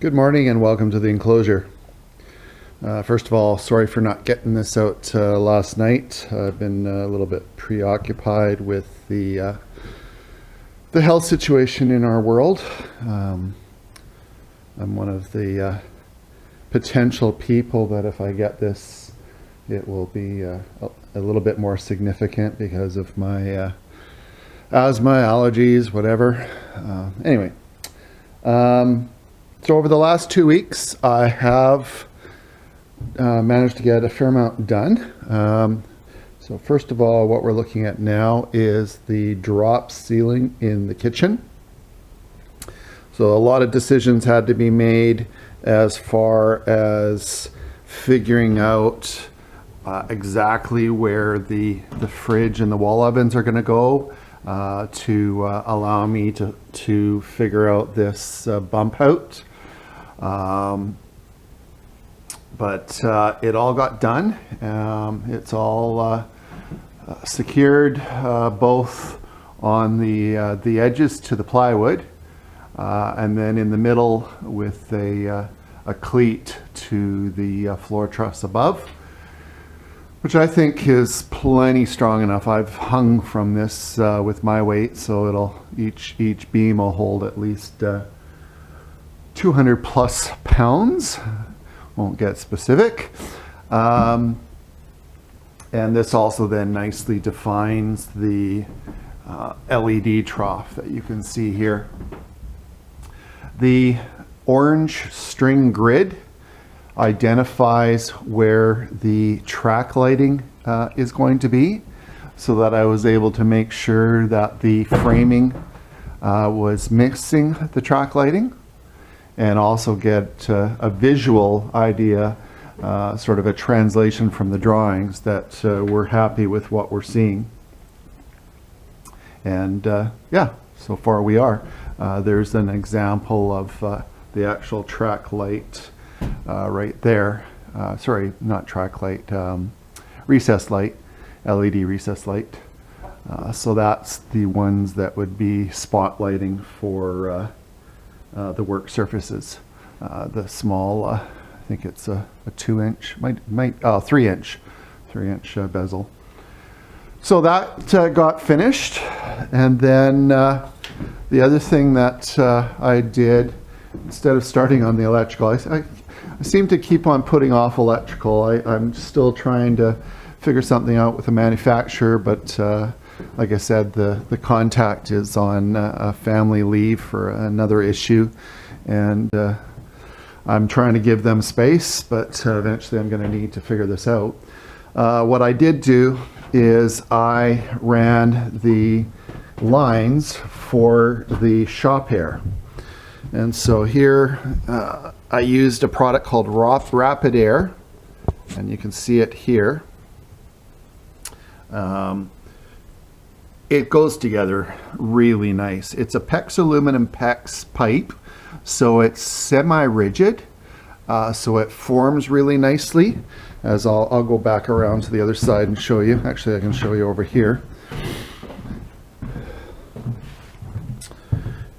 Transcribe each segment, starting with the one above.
Good morning and welcome to the enclosure. First of all, sorry for not getting this out last night. I've been a little bit preoccupied with the health situation in our world. I'm one of the potential people that if I get this, it will be a little bit more significant because of my asthma, allergies, whatever. Anyway. So over the last 2 weeks, I have managed to get a fair amount done. So first of all, what we're looking at now is the drop ceiling in the kitchen. So a lot of decisions had to be made as far as figuring out exactly where the fridge and the wall ovens are going to go to allow me to figure out this bump out. But it all got done. It's all secured both on the edges to the plywood and then in the middle with a cleat to the floor truss above, which I think is plenty strong enough. I've hung from this with my weight, so each beam will hold at least 200 plus pounds. Won't get specific. And this also then nicely defines the LED trough that you can see here. The orange string grid identifies where the track lighting is going to be, so that I was able to make sure that the framing was missing the track lighting, and also get a visual idea, sort of a translation from the drawings that we're happy with what we're seeing. And yeah, so far we are. There's an example of the actual track light right there. Sorry, not track light, recess light, LED recess light. So that's the ones that would be spotlighting for the work surfaces. The small, I think it's a 2-inch, 3-inch bezel. So that got finished, and then the other thing that I did, instead of starting on the electrical, I seem to keep on putting off electrical. I'm still trying to figure something out with the manufacturer, but like I said, the contact is on a family leave for another issue, and I'm trying to give them space, but eventually I'm going to need to figure this out. What I did do is I ran the lines for the shop air. And so here I used a product called Rapid Air, and you can see it here. It goes together really nice. It's a PEX aluminum PEX pipe, so it's semi-rigid, so it forms really nicely. As I'll go back around to the other side and show you. Actually, I can show you over here.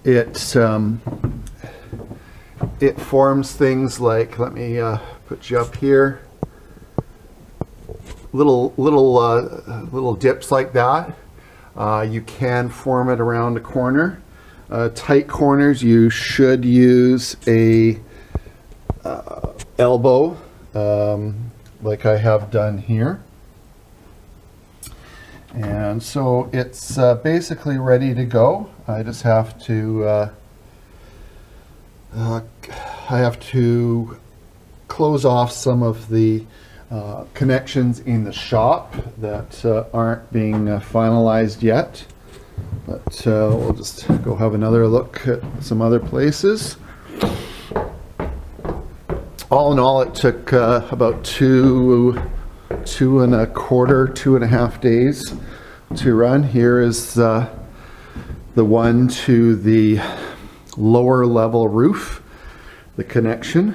It forms things like, let me put you up here, little dips like that. You can form it around a corner. Tight corners, you should use a elbow, like I have done here. And so it's basically ready to go. I just have to close off some of the connections in the shop that aren't being finalized yet, but we'll just go have another look at some other places. All in all, it took about 2.25 days to run. Here is the one to the lower level roof, the connection.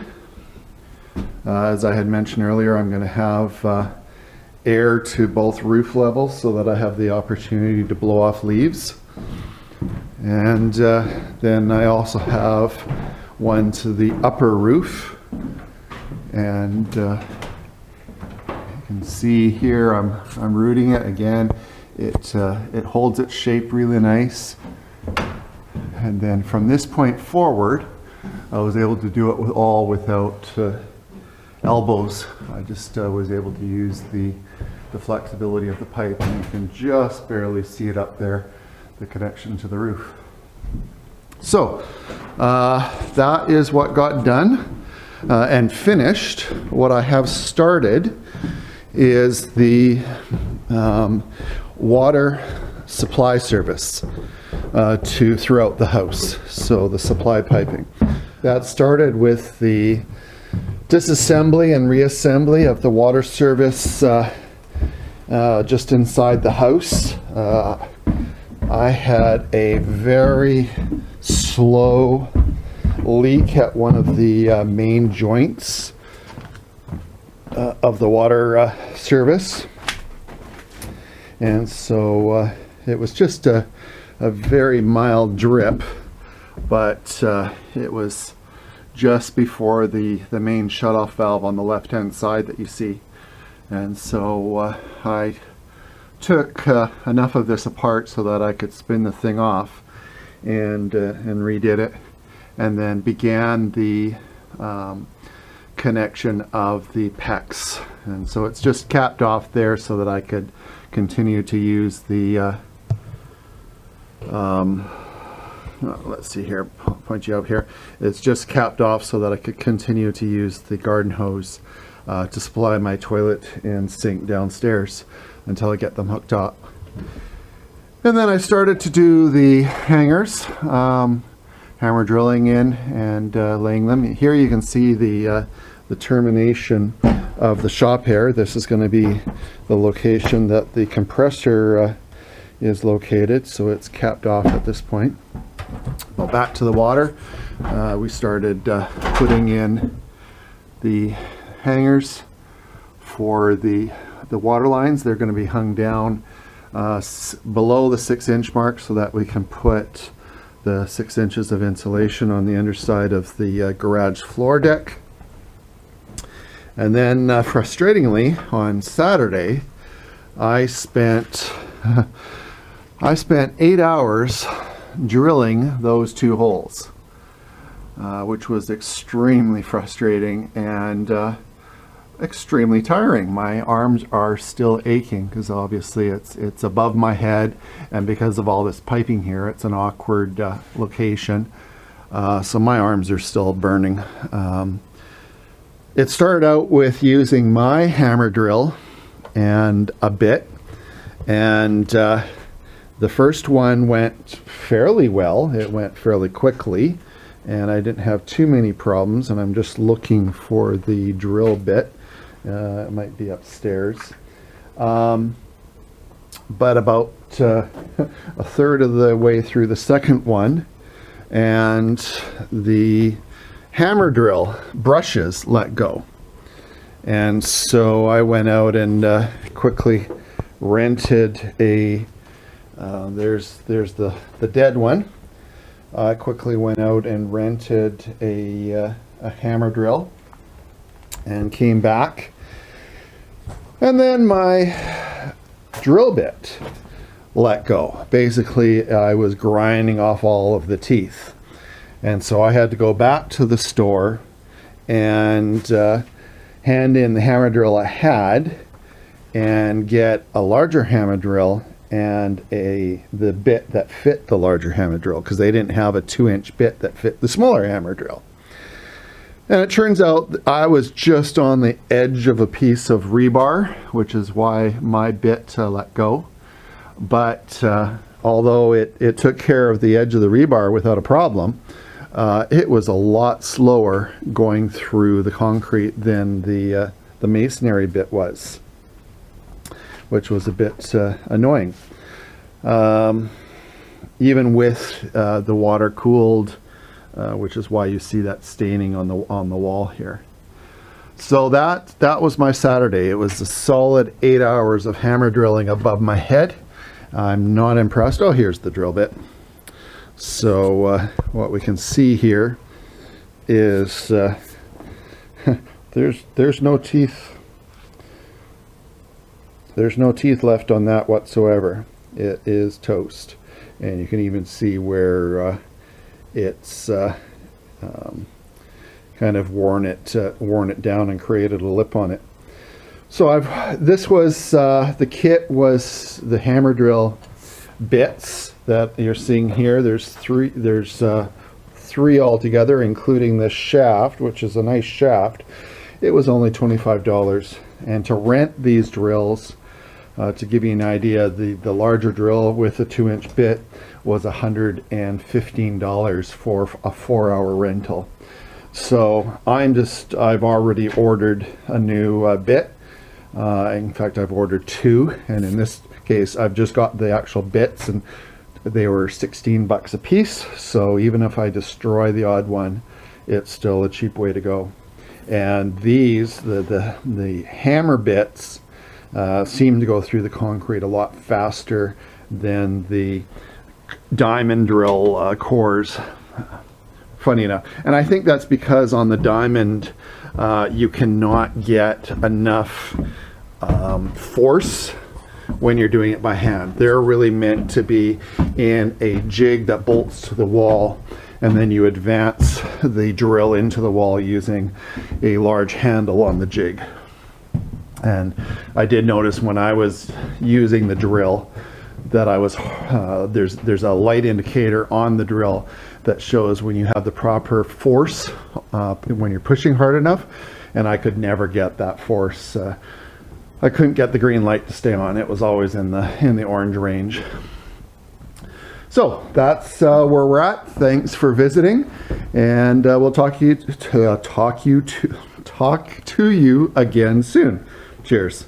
As I had mentioned earlier, I'm going to have air to both roof levels so that I have the opportunity to blow off leaves. And then I also have one to the upper roof. And you can see here I'm rooting it again. It holds its shape really nice. And then from this point forward, I was able to do it without elbows. I just was able to use the flexibility of the pipe, and you can just barely see it up there, the connection to the roof. So that is what got done and finished. What I have started is the water supply service throughout the house. So the supply piping. That started with the disassembly and reassembly of the water service just inside the house. I had a very slow leak at one of the main joints of the water service, and so it was just a very mild drip, but it was just before the main shutoff valve on the left hand side that you see. And so I took enough of this apart so that I could spin the thing off and redid it, and then began the connection of the PEX. And so it's just capped off there so that I could continue to use the let's see here, I'll point you out here. It's just capped off so that I could continue to use the garden hose to supply my toilet and sink downstairs until I get them hooked up. And then I started to do the hangers, hammer drilling in and laying them. Here you can see the termination of the shop hair. This is going to be the location that the compressor is located, so it's capped off at this point. Well, back to the water. We started putting in the hangers for the water lines. They're going to be hung down below the 6-inch mark so that we can put the 6 inches of insulation on the underside of the garage floor deck. And then frustratingly, on Saturday I spent 8 hours drilling those 2 holes, which was extremely frustrating and extremely tiring. My arms are still aching because obviously it's above my head, and because of all this piping here, it's an awkward location. So my arms are still burning. It started out with using my hammer drill and a bit, and the first one went fairly well. It went fairly quickly, and I didn't have too many problems. And I'm just looking for the drill bit. It might be upstairs. But about a third of the way through the second one, and the hammer drill brushes let go. And so I went out and quickly rented a there's the dead one. I quickly went out and rented a hammer drill and came back, and then my drill bit let go. Basically, I was grinding off all of the teeth, and so I had to go back to the store and hand in the hammer drill I had and get a larger hammer drill and the bit that fit the larger hammer drill, because they didn't have a 2-inch bit that fit the smaller hammer drill. And it turns out I was just on the edge of a piece of rebar, which is why my bit let go. But although it took care of the edge of the rebar without a problem, it was a lot slower going through the concrete than the masonry bit was, which was a bit annoying. Even with the water cooled, which is why you see that staining on the wall here. So that was my Saturday. It was a solid 8 hours of hammer drilling above my head. I'm not impressed. Oh, here's the drill bit. So what we can see here is there's no teeth. There's no teeth left on that whatsoever. It is toast, and you can even see where it's kind of worn it down and created a lip on it. So this was the kit was the hammer drill bits that you're seeing here. There's three altogether, including this shaft, which is a nice shaft. It was only $25, and to rent these drills, to give you an idea, the larger drill with a 2-inch bit was $115 for a 4-hour rental. So I've already ordered a new bit. In fact, I've ordered 2, and in this case I've just got the actual bits, and they were 16 bucks a piece. So even if I destroy the odd one, it's still a cheap way to go. And these, the hammer bits, seem to go through the concrete a lot faster than the diamond drill cores. Funny enough. And I think that's because on the diamond you cannot get enough force when you're doing it by hand. They're really meant to be in a jig that bolts to the wall, and then you advance the drill into the wall using a large handle on the jig. And I did notice when I was using the drill that I was there's a light indicator on the drill that shows when you have the proper force when you're pushing hard enough, and I could never get that force. I couldn't get the green light to stay on. It was always in the orange range. So that's where we're at. Thanks for visiting, and we'll talk to you again soon. Cheers.